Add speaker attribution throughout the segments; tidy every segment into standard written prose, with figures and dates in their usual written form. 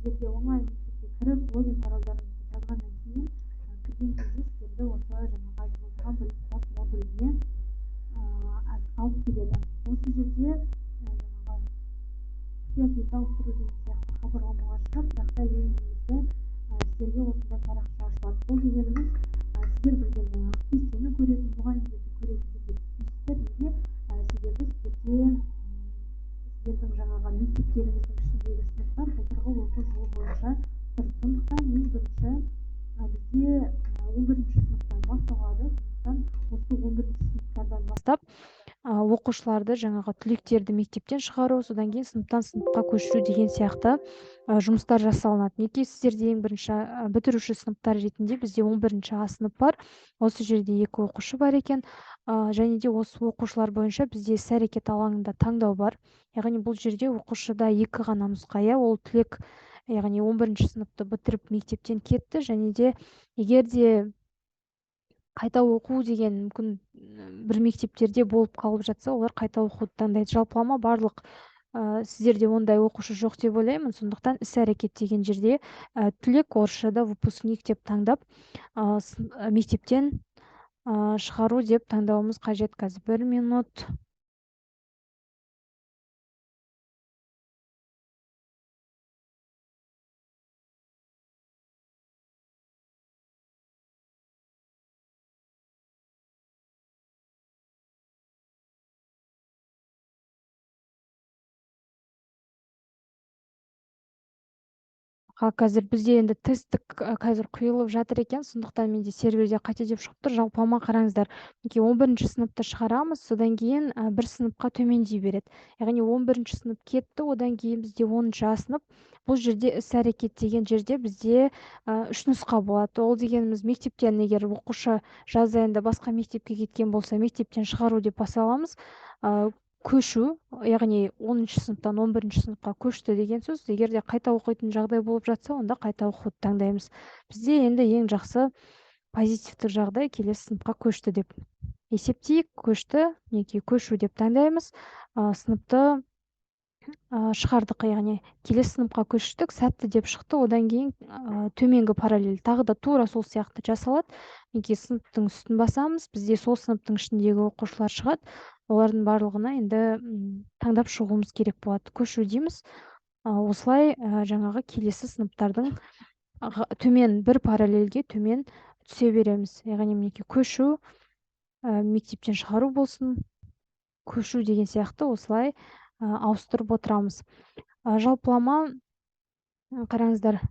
Speaker 1: сіздерге онлайн мектепке кіріп логин паролдарыңызды жазғаннан кейін кірген кезде сіздерді осы жаңағы айтып отырған білім класс модуліне алып келеді. Осы жерде жаңағы құпия сөзді ауыстыру деген сияқты хабарламалар шығып, бірақ та ең негізгі сіздерге осындай парақша ашылады. Бұл дегеніміз сіздер білген жаңағы кестені көретін, мұғалімдерді көретін жерге түспейсіздер. Неге? Себебі сіздердің жаңағы мектептеріңіздің ішіндегі сыныптар былтырғы оқу жылы бойынша тұр. Сондықтан ең бірінші бізде 11-ші сыныптан басталады. Сондықтан осы 11-ші сыныптардан бастап оқушыларды жаңағы түлектерді мектептен шығару, содан кейін сыныптан сыныпқа көшіру деген сияқты жұмыстар жасалынады. Неге сіздерде ең бірінші бітіруші сыныптар ретінде бізде 11-ші А сынып бар. Осы жерде 2 оқушы бар екен. Және де осы оқушылар бойынша бізде іс-әрекет алаңында таңдау бар. Яғни бұл жерде оқушыда 2 ғана нұсқа, ол түлек, яғни 11-ші сыныпты бітіріп мектептен кетті, және де егер де қайта оқу деген мүмкін бір мектептерде болып қалып жатса, олар қайта оқуды таңдайды. Жалпылама барлық сіздерде ондай оқушы жоқ деп ойлаймын. Сондықтан іс-әрекет деген жерде түлек орысшада выпускник деп таңдап мектептен шығару деп таңдауымыз қажет. Қазір 1 минут. Қазір бізде енді тесттік қазір құйылып жатыр екен, сондықтан менде серверде қате деп шығып тұр. Жалпылама қараңыздар. 11-ші сыныпты шығарамыз, содан кейін бір сыныпқа төмендей береді. Яғни 11-ші сынып кетті, одан кейін бізде 10-ші А сынып. Бұл жерде іс-әрекет деген жерде бізде 3 нұсқа болады. Ол дегеніміз мектептен егер оқушы жаз айында басқа мектепке кеткен болса, мектептен шығару деп баса аламыз. Көшу, яғни 10-ші сыныптан 11-ші сыныпқа көшті деген сөз. Егер де қайта оқитын жағдай болып жатса, онда қайта оқуды таңдаймыз. Бізде енді ең жақсы позитивтік жағдай келесі сыныпқа көшті деп есептейік. Көшті, неге көшу деп таңдаймыз. Сыныпты шығардық, яғни келесі сыныпқа көштік, сәтті деп шықты. Одан кейін төменгі параллель тағы да тура сол сияқты жасалады. Неге сыныптың үстін басамыз, бізде сол сыныптың ішіндегі оқушылар шығады. Олардың барлығына енді таңдап шығуымыз керек болады. Көшу дейміз. Осылай жаңағы келесі сыныптардың төмен бір параллельге төмен түсе береміз. Яғни мінекей көшу, мектептен шығару болсын, көшу деген сияқты осылай ауыстырып отырамыз. Жалпылама қараңыздар.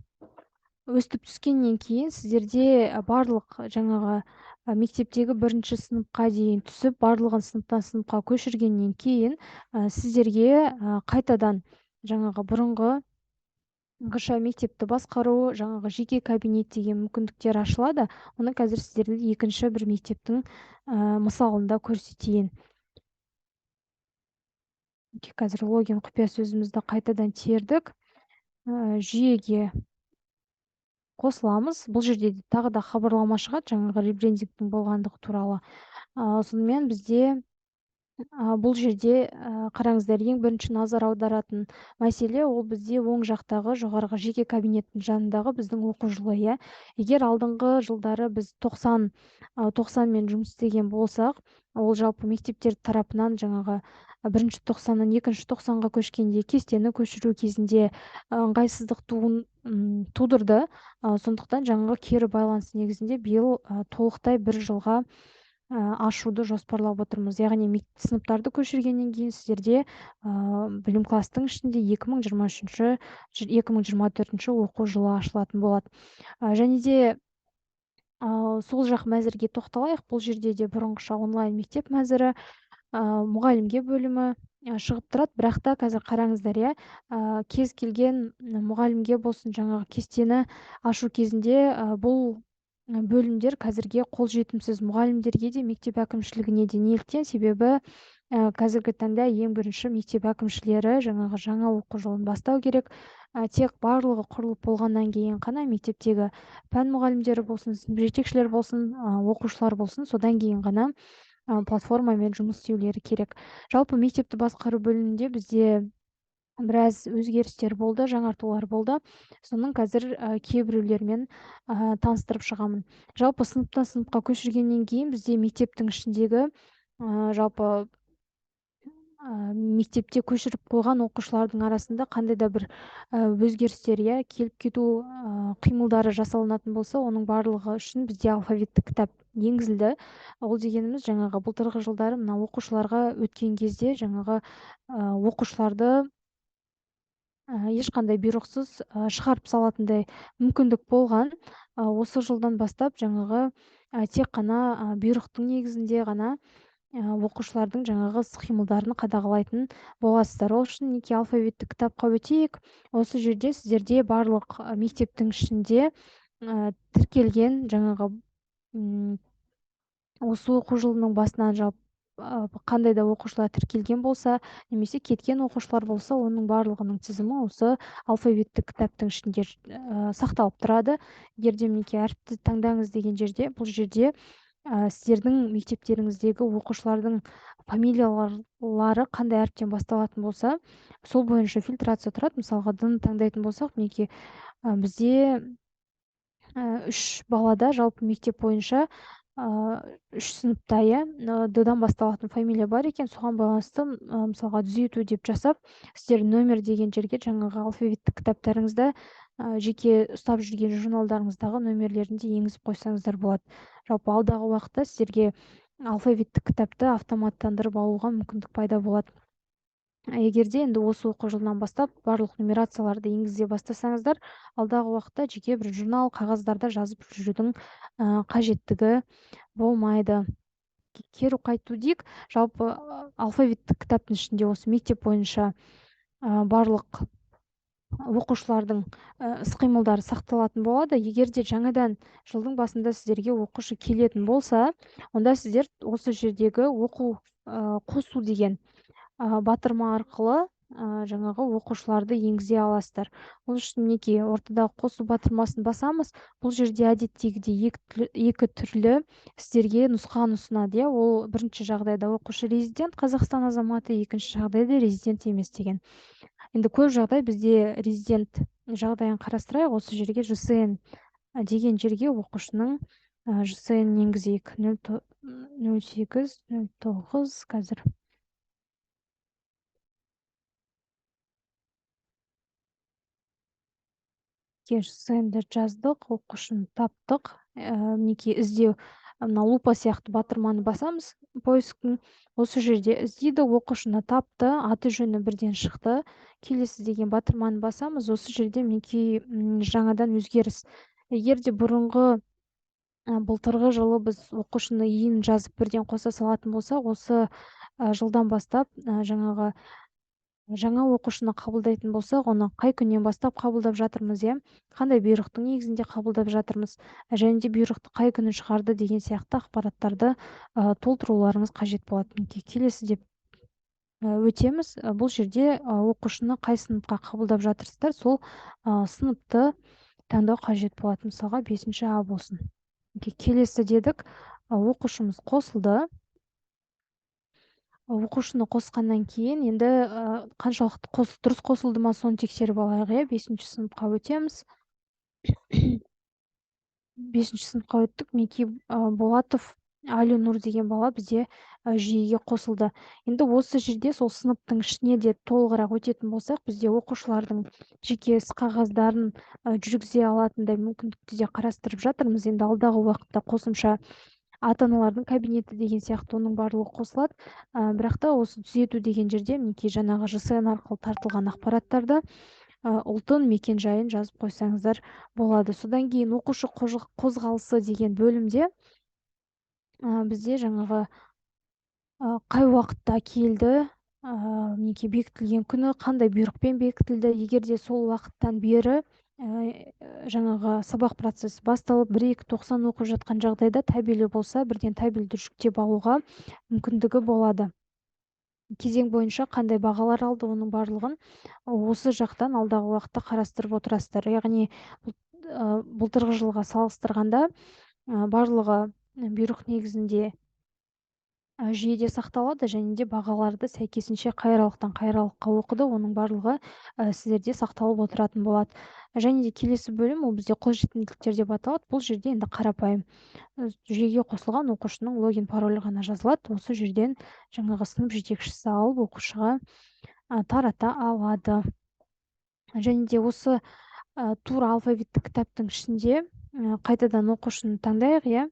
Speaker 1: Өстіп түскеннен кейін сіздерде барлық жаңағы мектептегі 1-ші сыныпқа дейін түсіп, барлығын сыныптан сыныпқа көшіргеннен кейін сіздерге қайтадан жаңағы бұрынғыша мектепті басқару, жаңағы жеке кабинет деген мүмкіндіктер ашылады. Оны қазір сіздерге 2-ші бір мектептің мысалында көрсетейін. Қазір логин құпия сөзімізді қайтадан тердік. Жүйеге қосыламыз. Бұл жерде тағы да хабарлама шығады, жаңағы ребрендингтің болғандығы туралы. Сонымен бізде бұл жерде қараңыздар, ең бірінші назар аударатын мәселе ол бізде оң жақтағы жоғарғы жеке кабинеттің жанындағы біздің оқу жылы. Егер алдыңғы жылдары біз 90-мен жұмыс істеген болсақ, ол жалпы мектептер тарапынан жаңағы 1-ші 90-нан 2-ші 90-ға көшкенде кестені көшіру кезінде ыңғайсыздық тудырды. Сондықтан жаңағы кері байланыс негізінде биыл толықтай 1 жылға ашуды жоспарлап отырмыз. Яғни сыныптарды көшіргеннен кейін сіздерде білім кластың ішінде 2023-2024 оқу жылы ашылатын болады. Және де сол жақ мәзірге тоқталайық. Бұл жерде де бұрынғыша онлайн мектеп мәзірі, мұғалімге бөлімі шығып тұрады. Бірақ та қазір қараңыздар, кез келген мұғалімге болсын, жаңағы кестені ашу кезінде бұл бөлімдер қазірге қолжетімсіз. Мұғалімдерге де, мектеп әкімшілігіне де. Неліктен? Себебі қазіргі таңда ең бірінші мектеп әкімшілері жаңағы жаңа оқу жылын бастау керек. Тек барлығы құрылып болғаннан кейін ғана мектептегі пән мұғалімдері болсын, жетекшілер болсын, оқушылар болсын, содан кейін ғана платформамен жұмыс істеулері керек. Жалпы мектепті басқару бөлімінде бізде біраз өзгерістер болды, жаңартулар болды. Соның қазір кейбіреулерімен таныстырып шығамын. Жалпы сыныптан сыныпқа көшіргеннен кейін бізде мектептің ішіндегі жалпы мектепте көшіріп қойған оқушылардың арасында қандай да бір өзгерістер келіп кету қимылдары жасалынатын болса, оның барлығы үшін бізде алфавиттік кітап енгізілді. Ол дегеніміз жаңағы былтырғы жылдары мына оқушыларға өткен кезде жаңағы оқушыларды ешқандай бұйрықсыз шығарып салатындай мүмкіндік болған. Осы жылдан бастап жаңағы тек қана бұйрықтың негізінде ғана оқушылардың жаңағы іс-қимылдарын қадағалайтын боласыздар. Ол үшін мінекей алфавиттік кітапқа өтейік. Осы жерде сіздерде барлық мектептің ішінде тіркелген жаңағы осы оқу жылының басынан жалпы қандай да оқушылар тіркелген болса, немесе кеткен оқушылар болса, оның барлығының тізімі осы алфавиттік кітаптың ішінде сақталып тұрады. Егер де мінекей әріпті таңдаңыз деген жерде, бұл жерде сіздердің мектептеріңіздегі оқушылардың фамилиялары қандай әріптен басталатын болса, сол бойынша фильтрация тұрады. Мысалға д-ны таңдайтын болсақ, мінекей бізде 3 балада жалпы мектеп бойынша 3 сыныпта д-дан басталатын фамилия бар екен. Соған байланысты мысалға түзету деп жасап, сіздер нөмір деген жерге жаңағы алфавиттік кітаптарыңызда жеке ұстап жүрген журналдарыңыздағы нөмірлерінде енгізіп қойсаңыздар болады. Жалпы алдағы уақытта сіздерге алфавиттік кітапты автоматтандырып алуға мүмкіндік пайда болады. Егер де енді осы оқу жылынан бастап барлық нумерацияларды енгізе бастасаңыздар, алдағы уақытта жеке бір журнал қағаздарда жазып жүрудің қажеттігі болмайды. Кері қайту дейік, жалпы алфавиттік кітаптың ішінде осы мектеп бойынша барлық оқушылардың іс-қимылдары сақталатын болады. Егер де жаңадан жылдың басында сіздерге оқушы келетін болса, онда сіздер осы жердегі оқу қосу деген батырма арқылы жаңағы оқушыларды енгізе аласыздар. Ол үшін мінекей ортадағы қосу батырмасын басамыз. Бұл жерде әдеттегідей екі түрлі сіздерге нұсқаны ұсынады. Ол бірінші жағдайда оқушы резидент Қазақстан азаматы, екінші жағдайда резидент емес деген. Енді көп жағдай бізде резидент жағдайын қарастырайық. Осы жерге ЖСН деген жерге оқушының ЖСН енгізейік. 08, 09 қазір. ЖСН-ді жаздық, оқушыны таптық. Мінекей іздеу, мына лупа сияқты батырманы басамыз поисктің. Осы жерде іздейді, оқушыны тапты, аты жөні бірден шықты. Келесі деген батырманы басамыз. Осы жерде мінекей жаңадан өзгеріс. Егер де бұрынғы былтырғы жылы біз оқушыны иін жазып бірден қоса салатын болса, осы жылдан бастап жаңағы жаңа оқушыны қабылдайтын болсақ, оны қай күннен бастап қабылдап жатырмыз, қандай бұйрықтың негізінде қабылдап жатырмыз, және де бұйрықты қай күні шығарды деген сияқты ақпараттарды толтыруларыңыз қажет болады. Келесі деп өтеміз. Бұл жерде оқушыны қай сыныпқа қабылдап жатырсыздар, сол сыныпты таңдау қажет болады. Мысалға 5-ші А болсын. Келесі дедік, оқушымыз қосылды. Оқушыны қосқаннан кейін енді қаншалықты дұрыс қосылды ма, соны тексеріп алайық. 5-ші сыныпқа өтеміз. 5-ші сыныпқа өттік. Мінекей Болатов Алинур деген бала бізде жүйеге қосылды. Енді осы жерде сол сыныптың ішіне де толығырақ өтетін болсақ, бізде оқушылардың жеке іс қағаздарын жүргізе алатындай мүмкіндікті де қарастырып жатырмыз. Енді алдағы уақытта қосымша ата-аналардың кабинеті деген сияқты оның барлығы қосылады. Бірақ та осы түзету деген жерде мінекей жаңағы ЖСН арқылы тартылған ақпараттарды ұлтын, мекен жайын жазып қойсаңыздар болады. Содан кейін оқушы қозғалысы деген бөлімде бізде жаңағы қай уақытта келді, мінекей бекітілген күні, қандай бұйрықпен бекітілді. Егер де сол уақыттан бері жаңағы сабақ процесі басталып 1-2-90 оқып жатқан жағдайда табелі болса, бірден табелді жүктеп алуға мүмкіндігі болады. Кезең бойынша қандай бағалар алды, оның барлығын осы жақтан алдағы уақытта қарастырып отырасыздар. Яғни былтырғы жылға салыстырғанда барлығы бұйрық негізінде жүйеде сақталады және де бағаларды сәйкесінше қай аралыққа оқыды, оның барлығы сіздерде сақталып отыратын болады. Және де келесі бөлім ол бізде қолжетімділіктер деп аталады. Бұл жерде енді қарапайым жүйеге қосылған оқушының логин паролі ғана жазылады. Осы жерден жаңағы сынып жетекшісі алып оқушыға тарата алады. Және де осы тура алфавиттік кітаптың ішінде қайтадан оқушыны таңдайық, иә.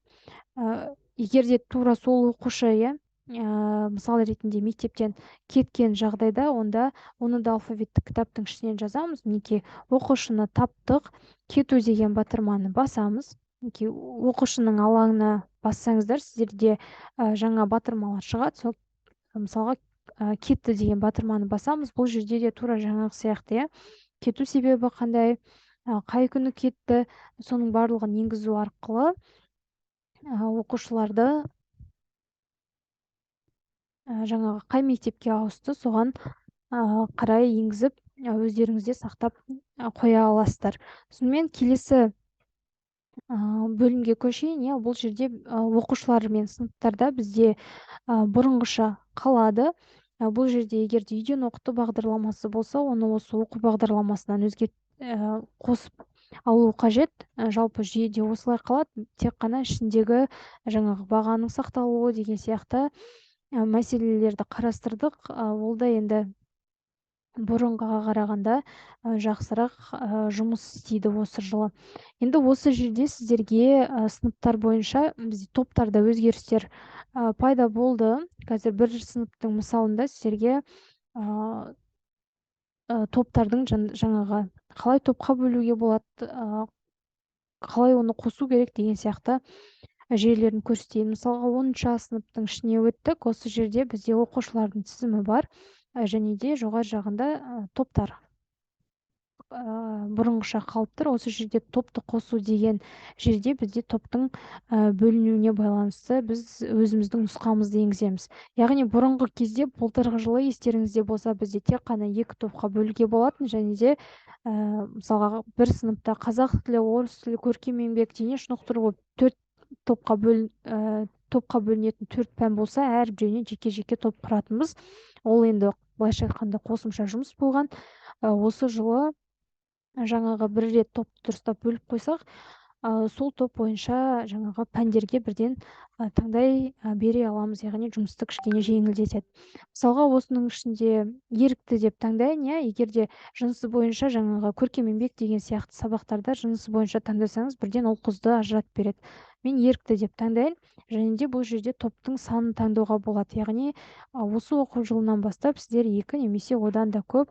Speaker 1: Егер де тура сол оқушы, мысал ретінде мектептен кеткен жағдайда, онда оны да алфавиттік кітаптың ішінен жазамыз. Мінекей оқушыны таптық, кету деген батырманы басамыз. Мінекей оқушының алаңына бассаңыздар, сіздерде жаңа батырмалар шығады. Сол мысалға кетті деген батырманы басамыз. Бұл жерде де тура жаңағы сияқты, иә. Кету себебі қандай, қай күні кетті, соның барлығын енгізу арқылы оқушыларды жаңағы қай мектепке ауысты соған қарай енгізіп өздеріңізде сақтап қоя аласыздар. Сонымен келесі бөлімге көшейін. Бұл жерде оқушылар мен сыныптарда бізде бұрынғыша қалады. Бұл жерде егер де үйден оқыту бағдарламасы болса, оны осы оқу бағдарламасынан өзге қосып алу қажет. Жалпы жүйеде осылай қалады. Тек қана ішіндегі жаңағы бағаның сақталуы деген сияқты мәселелерді қарастырдық. Ол да енді бұрынғыға қарағанда жақсырақ жұмыс істейді осы жылы. Енді осы жерде сіздерге сыныптар бойынша бізде топтарда өзгерістер пайда болды. Қазір бір сыныптың мысалында сіздерге топтардың жаңағы қалай топқа бөлуге болады, қалай оны қосу керек деген сияқты жүйелерін көрсетейін. Мысалға 10-шы сыныптың ішіне өттік. Осы жерде бізде оқушылардың тізімі бар және де жоғары жағында топтар бұрынғыша қалып тұр. Осы жерде топты қосу деген жерде бізде топтың бөлінуіне байланысты біз өзіміздің нұсқамызды енгіземіз. Яғни бұрынғы кезде былтырғы жылы естеріңізде болса, бізде тек қана 2 топқа бөлуге болатын және де мысалға бір сыныпта қазақ тілі, орыс тілі, көркем еңбек, дене шынықтыру болып 4 топқа бөлінетін 4 пән болса, әрбіріне жеке-жеке топ құратынбыз. Ол енді былайша айтқанда қосымша жұмыс болған. Осы жылы жаңағы бір рет топты дұрыстап бөліп қойсақ, сол топ бойынша жаңағы пәндерге бірден таңдай бере аламыз, яғни жұмысты кішкене жеңілдетеді. Мысалға осының ішінде ерікті деп таңдайын, егер де жынысы бойынша жаңағы көркем еңбек деген сияқты сабақтарда жынысы бойынша таңдасаңыз, бірден ол қызды ажыратып береді. Мен ерікті деп таңдайын, және де бұл жерде топтың санын таңдауға болады. Яғни осы оқу жылынан бастап сіздер 2 немесе одан да көп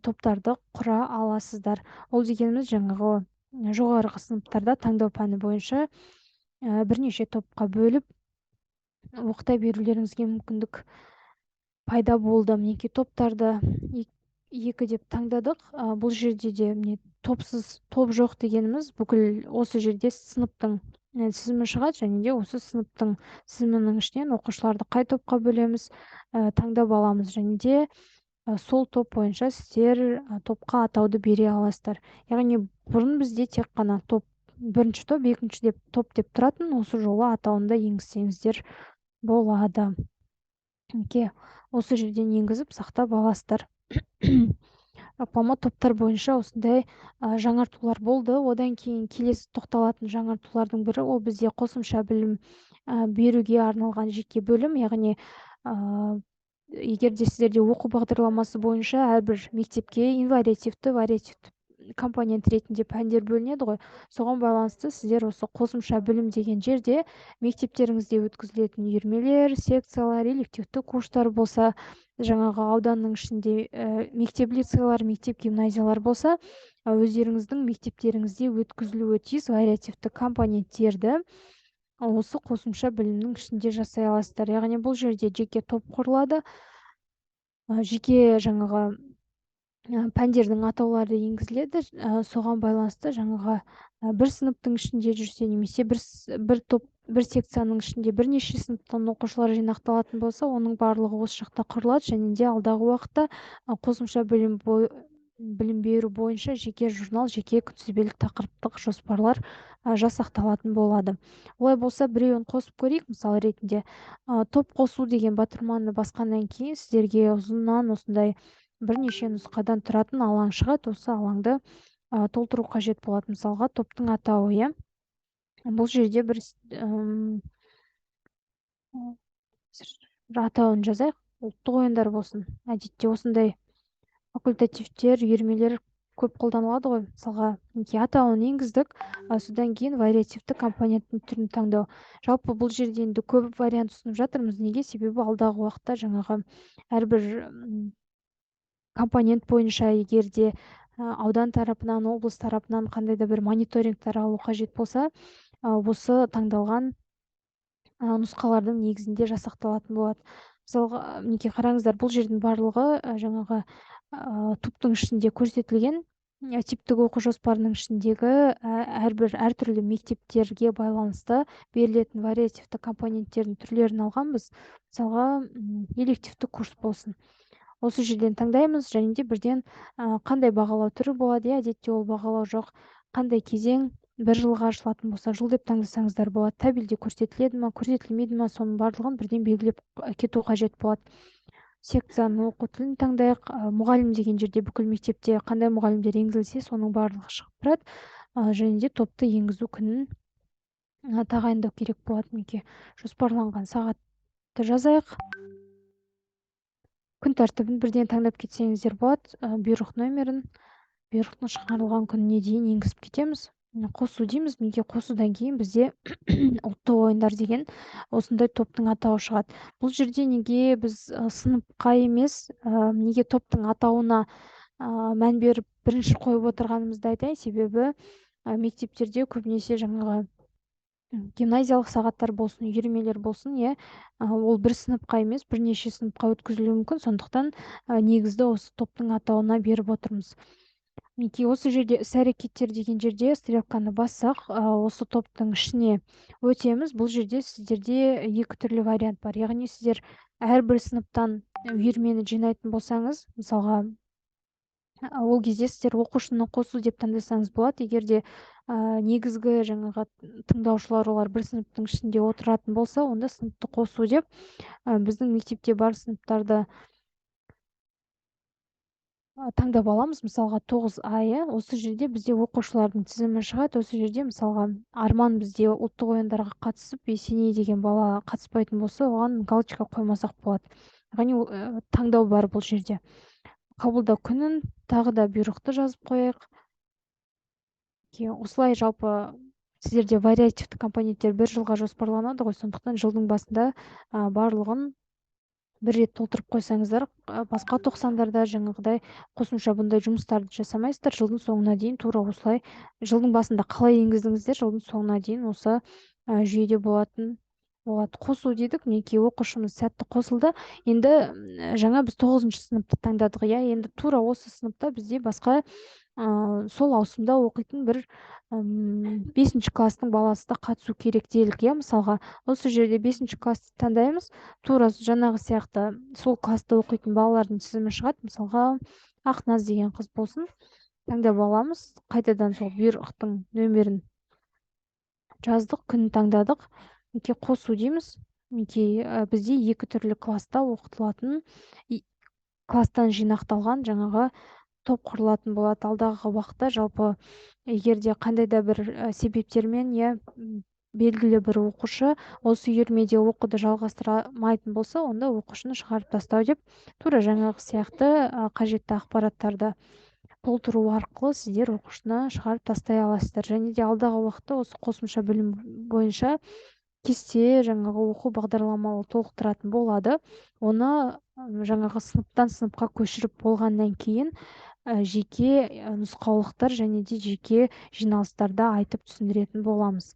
Speaker 1: топтарды құра аласыздар. Ол дегеніміз жаңағы жоғарғы сыныптарда таңдау пәні бойынша бірнеше топқа бөліп оқыта берулеріңізге мүмкіндік пайда болды. Мінекей топтарды 2 деп таңдадық. Бұл жерде де топсыз топ жоқ дегеніміз бүкіл осы жерде сыныптың тізімі шығады және де осы сыныптың тізімінің ішінен оқушыларды қай топқа бөлеміз, таңдап аламыз және де сол топ бойынша сіздер топқа атауды бере аласыздар. Яғни бұрын бізде тек қана топ, бірінші топ, екінші топ деп тұратын, осы жолы атауында енгізсеңіздер болады. Осы жерден енгізіп сақтап аласыздар. Жалпы топтар бойынша осындай жаңартулар болды. Одан кейін келесі тоқталатын жаңартулардың бірі ол бізде қосымша білім беруге арналған жеке бөлім. Яғни егер де сіздерде оқу бағдарламасы бойынша әрбір мектепке инвариативті, вариативті компонент ретінде пәндер бөлінеді ғой. Соған байланысты сіздер осы қосымша білім деген жерде мектептеріңізде өткізілетін үйірмелер, секциялар, элективті курстар болса, жаңағы ауданның ішінде мектеп лицейлар, мектеп гимназиялар болса, өздеріңіздің мектептеріңізде өткізілуі тиіс вариативті компоненттерді осы қосымша білімнің ішінде жасай аласыздар. Яғни бұл жерде жеке топ құрылады, жеке жаңағы пәндердің атаулары енгізіледі. Соған байланысты жаңағы бір сыныптың ішінде жүрсе немесе бір секцияның ішінде бірнеше сыныптан оқушылар жинақталатын болса, оның барлығы осы жақта құрылады және де алдағы уақытта қосымша білім білім беру бойынша жеке журнал, жеке күнтізбелік тақырыптық жоспарлар жасақталатын болады. Олай болса, біреуін қосып көрейік, мысалы ретінде. Топ қосу деген батырманы басқаннан кейін сіздерге ұзыннан осындай бірнеше нұсқадан тұратын алаң шығады. Осы алаңды толтыру қажет болады. Мысалға, топтың атауы, иә. Бұл жерде бір атауын жазайық. Ұлттық ойындар болсын. Әдетте осындай факультативтер, үйірмелер көп қолданылады ғой. Мысалға, атауын енгіздік, содан кейін вариативті компоненттің түрін таңдау. Жалпы бұл жерде енді көп вариант ұсынып жатырмыз. Неге? Себебі алдағы уақытта жаңағы әрбір компонент бойынша егер де аудан тарапынан, облыс тарапынан қандай да бір мониторингтер алу қажет болса, осы таңдалған нұсқалардың негізінде жасақталатын болады. Мысалға, мінекей қараңыздар, бұл жердің барлығы жаңағы топтың ішінде көрсетілген типтік оқу жоспарының ішіндегі әртүрлі мектептерге байланысты берілетін вариативті компоненттердің түрлерін алғанбыз. Мысалға, элективті курс болсын. Осы жерден таңдаймыз, және де бірден қандай бағалау түрі болады. Әдетте ол бағалау жоқ. Қандай кезең, бір жылға ашылатын болса, жыл деп таңдасаңыздар болады. Табельде көрсетіледі ме, көрсетілмейді ме, соның барлығын бірден белгілеп кету қажет болады. Секцияның оқу тілін таңдайық. Мұғалім деген жерде бүкіл мектепте қандай мұғалімдер енгізілсе, соның барлығы шығып тұрады. Және де топты енгізу күнін тағайындау керек болады. Мінекей жоспарланған сағатты жазайық. Күн тәртібін бірден таңдап кетсеңіздер болады. Бұйрық нөмірін, бұйрықтың шығарылған күніне дейін енгізіп кетеміз. Қосу дейміз. Неге? Қосудан кейін бізде ұлттық ойындар деген осындай топтың атауы шығады. Бұл жерде неге біз сыныпқа емес, неге топтың атауына мән беріп бірінші қойып отырғанымызды айтайын. Себебі мектептерде көбінесе жаңағы гимназиялық сағаттар болсын, үйірмелер болсын, иә, ол бір сыныпқа емес, бірнеше сыныпқа өткізілуі мүмкін. Сондықтан негізді осы топтың атауына беріп отырмыз. Мінекей осы жерде іс-әрекеттер деген жерде стрелканы бассақ, осы топтың ішіне өтеміз. Бұл жерде сіздерде екі түрлі вариант бар. Яғни сіздер әрбір сыныптан үйірмені жинайтын болсаңыз, мысалға, ол кезде сіздер оқушыны қосу деп таңдасаңыз болады. Егер де негізгі жаңағы тыңдаушылар олар бір сыныптың ішінде отыратын болса, онда сыныпты қосу деп біздің мектепте бар сыныптарды таңдап аламыз. Мысалға 9А, иә, осы жерде бізде оқушылардың тізімі шығады. Осы жерде мысалға Арман бізде ұлттық ойындарға қатысып, Есеней деген бала қатыспайтын болса, оған галочка қоймасақ болады. Яғни таңдау бар бұл жерде. Қабылдау күнін тағы да бұйрықты жазып қояйық. Осылай жалпы сіздерде вариативті компоненттер бір жылға жоспарланады ғой, сондықтан жылдың басында барлығын бір рет толтырып қойсаңыздар, басқа тоқсандарда жаңағыдай қосымша бұндай жұмыстарды жасамайсыздар. Жылдың соңына дейін тура осылай, жылдың басында қалай енгіздіңіздер, жылдың соңына дейін осы жүйеде болатын болады. Қосу дедік, мінекей оқушымыз сәтті қосылды. Енді жаңа біз 9-шы сыныпты таңдадық, иә. Енді тура осы сыныпта бізде басқа сол ауысымда оқитын бір 5-ші класстың баласы да қатысу керек делік, иә. Мысалға, осы жерде 5-ші классты таңдаймыз. Тура жаңағы сияқты сол класста оқитын балалардың тізімі шығады. Мысалға, Ақназ деген қыз болсын. Таңдап аламыз. Қайтадан сол бұйрықтың нөмірін жаздық, күнін таңдадық. Мінекей қосу дейміз. Мінекей бізде екі түрлі класста оқытылатын, класстан жинақталған жаңағы топ құрылатын болады. Алдағы уақытта жалпы егер де қандай да бір себептермен, иә, белгілі бір оқушы осы үйірмеде оқуды жалғастырамайтын болса, онда оқушыны шығарып тастау деп, тура жаңағы сияқты қажетті ақпараттарды толтыру арқылы сіздер оқушыны шығарып тастай аласыздар. Және де алдағы уақытта осы қосымша білім бойынша кесте жаңағы оқу бағдарламалы толықтыратын болады. Оны жаңағы сыныптан сыныпқа көшіріп болғаннан кейін жеке нұсқаулықтар және де жеке жиналыстарда айтып түсіндіретін боламыз.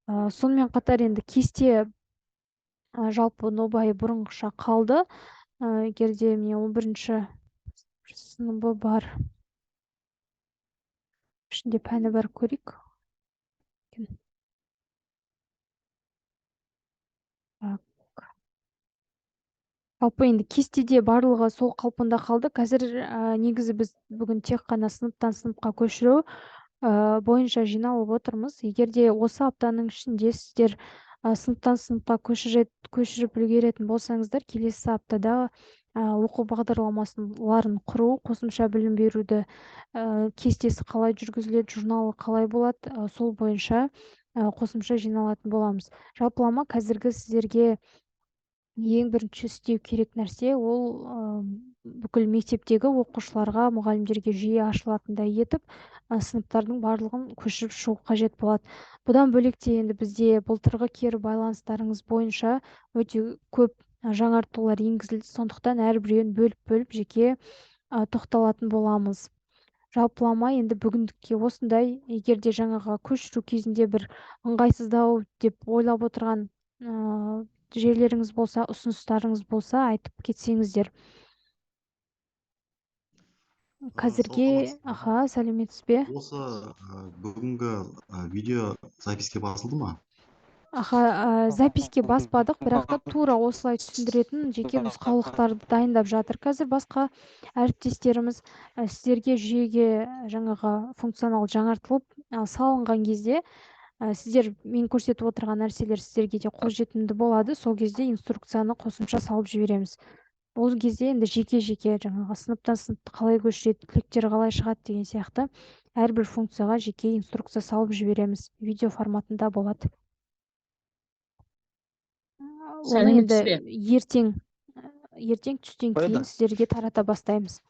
Speaker 1: Сонымен қатар енді кесте жалпы нобайы бұрынғыша қалды. Егер де міне 11-ші сыныбы бар, ішінде пәні бар, көрейік. Жалпы енді кестеде барлығы сол қалпында қалды. Қазір негізі біз бүгін тек қана сыныптан сыныпқа көшіру бойынша жиналып отырмыз. Егер де осы аптаның ішінде сіздер сыныптан сыныпқа көшіріп үлгеретін болсаңыздар, келесі аптада оқу бағдарламаларын құру, қосымша білім беруді кестесі қалай жүргізіледі, журналы қалай болады, сол бойынша қосымша жиналатын боламыз. Жалпылама қазіргі сіздерге ең бірінші істеу керек нәрсе ол бүкіл мектептегі оқушыларға, мұғалімдерге жүйе ашылатындай етіп, сыныптардың барлығын көшіріп шығу қажет болады. Бұдан бөлек те енді бізде былтырғы кері байланыстарыңыз бойынша өте көп жаңартулар енгізілді, сондықтан әрбіреуін бөліп жеке тоқталатын боламыз. Жалпылама енді бүгіндікке осындай. Егер де жаңағы көшіру кезінде бір ыңғайсыздау деп ойлап отырған жерлеріңіз болса, ұсыныстарыңыз болса, айтып кетсеңіздер. Қазірге, сәлеметсіз бе?
Speaker 2: Осы бүгінгі видео записке басылды ма?
Speaker 1: Записке баспадық, бірақ та тура осылай түсіндіретін жеке нұсқаулықтарды дайындап жатыр. Қазір басқа әріптестеріміз сіздерге жүйеге жаңағы функционал жаңартылып салынған кезде сіздер мен көрсетіп отырған нәрселер сіздерге де қолжетімді болады. Сол кезде инструкцияны қосымша салып жібереміз. Ол кезде енді жеке жаңағы сыныптан сыныпты қалай көшіреді, түлектер қалай шығады деген сияқты әрбір функцияға жеке инструкция салып жібереміз. Видео форматында болады. Оны енді ертең түстен кейін сіздерге тарата бастаймыз.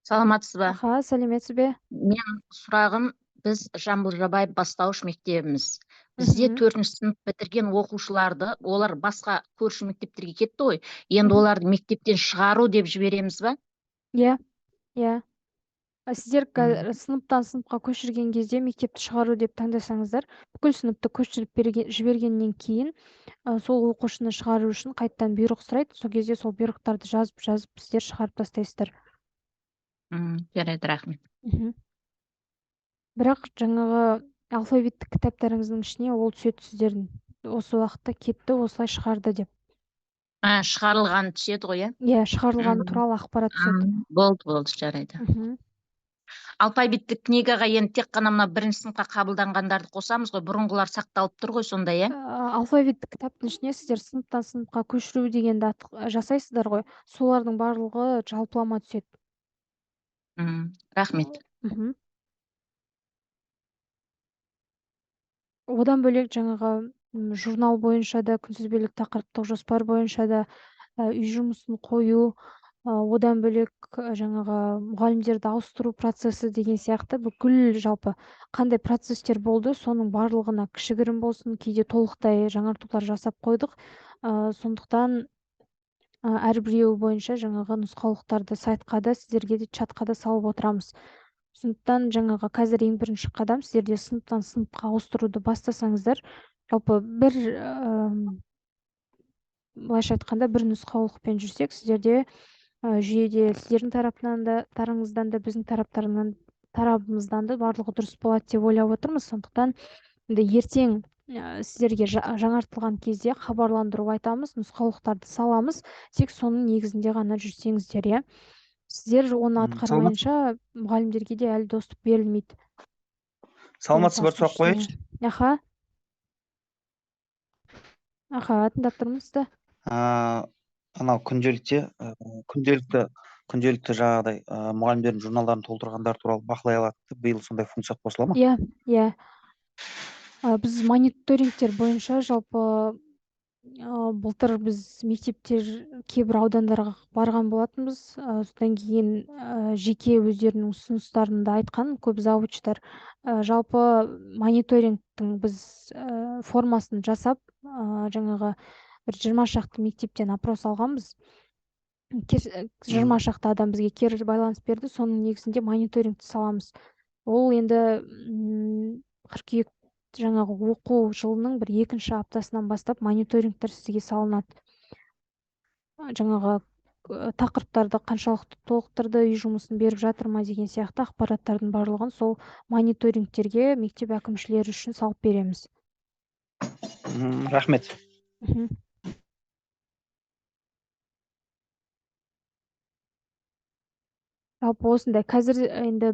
Speaker 3: Саламатсыз ба?
Speaker 1: Сәлеметсіз бе?
Speaker 3: Мен сұрағым, біз Жамбыл Жабаев бастауыш мектебіміз. Бізде 4-ші сынып бітірген оқушыларды, олар басқа көрші мектептерге кетті ғой. Енді оларды мектептен шығару деп жібереміз ба?
Speaker 1: Иә. Сіздер сыныптан сыныпқа көшірген кезде мектепті шығару деп таңдасаңыздар, бүкіл сыныпты көшіріп жібергеннен кейін сол оқушыны шығару үшін қайттан бұйрық сұрайды. Сол кезде сол бұйрықтарды жазып сіздер шығарып тастайсыздар.
Speaker 3: Жарайды, рахмет.
Speaker 1: Бірақ жаңағы алфавиттік кітаптарыңыздың ішіне ол түседі сіздердің. Осы уақытта кетті, осылай шығарды деп.
Speaker 3: Шығарылған түседі ғой, иә?
Speaker 1: Иә, шығарылған туралы ақпарат түседі.
Speaker 3: Болды, жарайды. Алфавиттік книгаға енді тек қана мына 1-ші сыныпқа қабылданғандарды қосамыз ғой, бұрынғылар сақталып тұр ғой, сонда, иә?
Speaker 1: Алфавиттік кітаптың ішіне сіздер сыныптан сыныпқа көшіру дегенді жасайсыздар ғой, солардың барлығы жалпылама түседі.
Speaker 3: Рахмет.
Speaker 1: Одан бөлек жаңағы журнал бойынша да, күнтізбелік тақырыптық жоспар бойынша да үй жұмысын қою, одан бөлек жаңағы мұғалімдерді ауыстыру процесі деген сияқты бүкіл жалпы қандай процестер болды, соның барлығына кішігірім болсын, кейде толықтай жаңартулар жасап қойдық. Сондықтан әрбіреуі бойынша жаңағы нұсқаулықтарды сайтқа да, сіздерге де чатқа да салып отырамыз. Сондықтан жаңағы қазір ең бірінші қадам сіздерде сыныптан сыныпқа ауыстыруды бастасаңыздар, жалпы былайша айтқанда бір нұсқаулықпен жүрсек, сіздерде жүйеде сіздердің тарапыңыздан да біздің тарапымыздан да барлығы дұрыс болады деп ойлап отырмыз. Сондықтан ертең сіздерге жаңартылған кезде хабарландыру айтамыз, нұсқаулықтарды саламыз, тек соның негізінде ғана жүрсеңіздер, иә. Сіздер оны атқармайынша мұғалімдерге де әлі доступ берілмейді.
Speaker 4: Саламатсыз ба, сұрақ қояйыншы?
Speaker 1: Тыңдап тұрмыз да.
Speaker 4: Анау күнделікті жаңағыдай мұғалімдердің журналдарын толтырғандар туралы бақылай алады. Биыл сондай функция қосыла ма?
Speaker 1: Иә. Біз мониторингтер бойынша жалпы былтыр біз мектептер кейбір аудандарға барған болатынбыз. Содан кейін жеке өздерінің ұсыныстарын да айтқан көп завучтар. Жалпы мониторингтің біз формасын жасап, жаңағы бір 20 шақты мектептен опрос алғанбыз. 20 шақты адам бізге кері байланыс берді. Соның негізінде мониторингті саламыз. Ол енді қыркүйек жаңағы оқу жылының бір 2-ші аптасынан бастап мониторингтер сізге салынады. Жаңағы тақырыптарды қаншалықты толықтырды, үй жұмысын беріп жатыр ма деген сияқты ақпараттардың барлығын сол мониторингтерге мектеп әкімшілері үшін салып береміз.
Speaker 4: Рахмет.
Speaker 1: Жалпы осындай қазір енді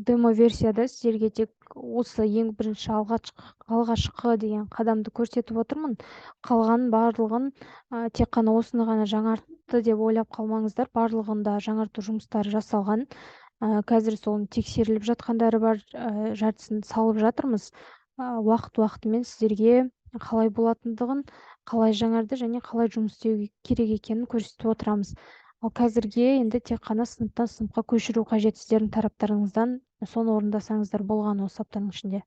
Speaker 1: демо версияда сіздерге тек осы ең бірінші алғашқы деген қадамды көрсетіп отырмын. Қалған барлығын тек қана осыны ғана жаңартты деп ойлап қалмаңыздар. Барлығында жаңарту жұмыстары жасалған. Қазір соның тексеріліп жатқандары бар, жартысын салып жатырмыз. Уақыт-уақытымен сіздерге қалай болатындығын, қалай жаңарды және қалай жұмыс істеу керек екенін көрсетіп отырамыз. Ал қазірге енді тек қана сыныптан сыныпқа көшіру қажет сіздердің тараптарыңыздан. Соны орындасаңыздар болған осы аптаның ішінде.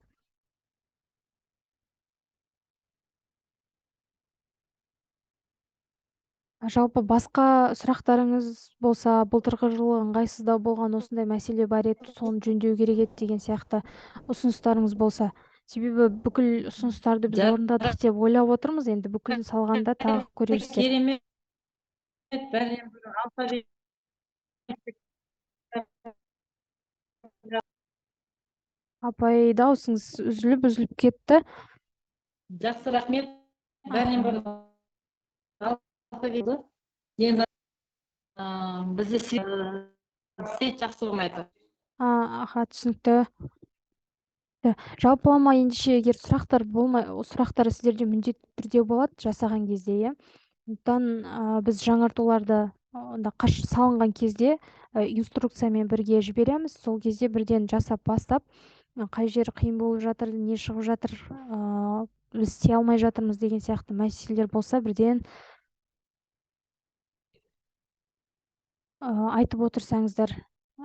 Speaker 1: Жалпы басқа сұрақтарыңыз болса, былтырғы жылы ыңғайсыздау болған осындай мәселе бар еді, соны жөндеу керек еді деген сияқты ұсыныстарыңыз болса. Себебі бүкіл ұсыныстарды біз орындадық деп ойлап отырмыз. Енді бүкілін салғанда тағы көрерсіздер.
Speaker 5: Керемет. Бәрінен бұрын алфавит.
Speaker 1: Апай, даусыңыз үзіліп кетті.
Speaker 5: Жақсы, рахмет. Бәрінен бұрын алфавит. Енді бізде сейт жақсы болмайды.
Speaker 1: Аха, түсінікті. Жалпылама ендеше егер сұрақтар сіздерде міндетті түрде болады жасаған кезде, иә. Сондықтан біз жаңартуларды онда салынған кезде инструкциямен бірге жібереміз. Сол кезде бірден жасап бастап, қай жері қиын болып жатыр, не шығып жатыр, біз істей алмай жатырмыз деген сияқты мәселелер болса, бірден айтып отырсаңыздар.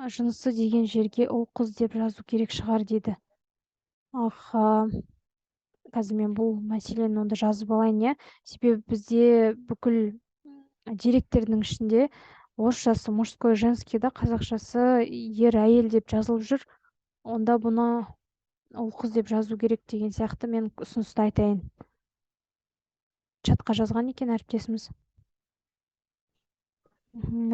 Speaker 1: Жынысы деген жерге ұл қыз деп жазу керек шығар дейді. Қазір мен бұл мәселені онда жазып алайын, иә. Себебі бізде бүкіл деректердің ішінде орысшасы мужской, женскийда, қазақшасы ер, әйел деп жазылып жүр. Онда бұны ұл қыз деп жазу керек деген сияқты мен ұсынысты айтайын. Чатқа жазған екен әріптесіміз.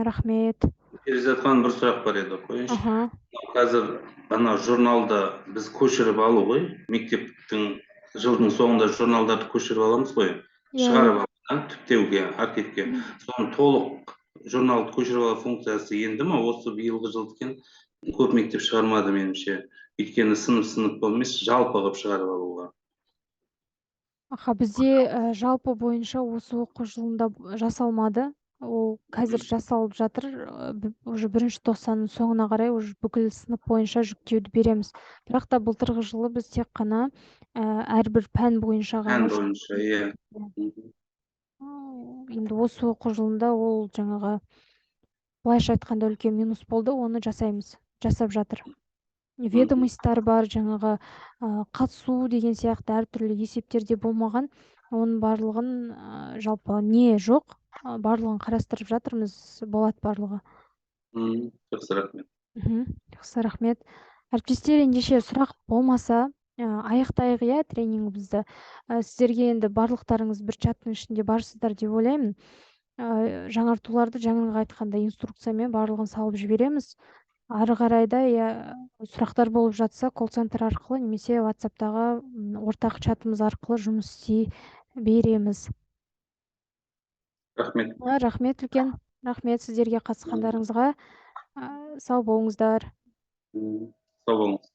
Speaker 1: Рахмет.
Speaker 6: Перизат ханым, бір сұрақ бар еді, қойыңызшы. Қазір ана журналды біз көшіріп алу ғой, мектептің жылдың соңында журналдарды көшіріп аламыз ғой, шығарып алып, түптеуге, архивке. Соны толық журналды көшіріп алу функциясы енді ме? Осы биылғы жылдыкен көп мектеп шығармады меніңше. Өйткені сынып болмас, жалпы қылып шығарып алуға.
Speaker 1: Бізде жалпы бойынша осы оқу жылында жасалмады. Ол қазір жасалып жатыр. Уже бірінші тоқсанның соңына қарай уже бүкіл сынып бойынша жүктеуді береміз. Бірақ та былтырғы жылы біз тек қана әрбір пән бойынша ғана.
Speaker 6: Пән бойынша, иә.
Speaker 1: Енді осы оқу жылында ол жаңағы былайша айтқанда үлкен минус болды, оны жасап жатыр. Ведомостьтар бар, жаңағы қатысу деген сияқты әртүрлі есептерде болмаған. Оның барлығын жалпы не жоқ, барлығын қарастырып жатырмыз, болады барлығы.
Speaker 6: Жақсы, рахмет.
Speaker 1: Жақсы, рахмет. Әріптестер, ендеше сұрақ болмаса, аяқтайық, иә, тренингімізді. Сіздерге енді барлықтарыңыз бір чаттың ішінде барсыздар деп ойлаймын. Жаңартуларды жаңағы айтқанда инструкциямен барлығын салып жібереміз. Ары қарайда сұрақтар болып жатса, колл-центр арқылы немесе WhatsApp-тағы ортақ чатымыз арқылы жұмыс істей береміз.
Speaker 6: Рахмет.
Speaker 1: Рахмет үлкен. Рахмет сіздерге қатысқандарыңызға. Сау болыңыздар.
Speaker 6: Сау болыңыз.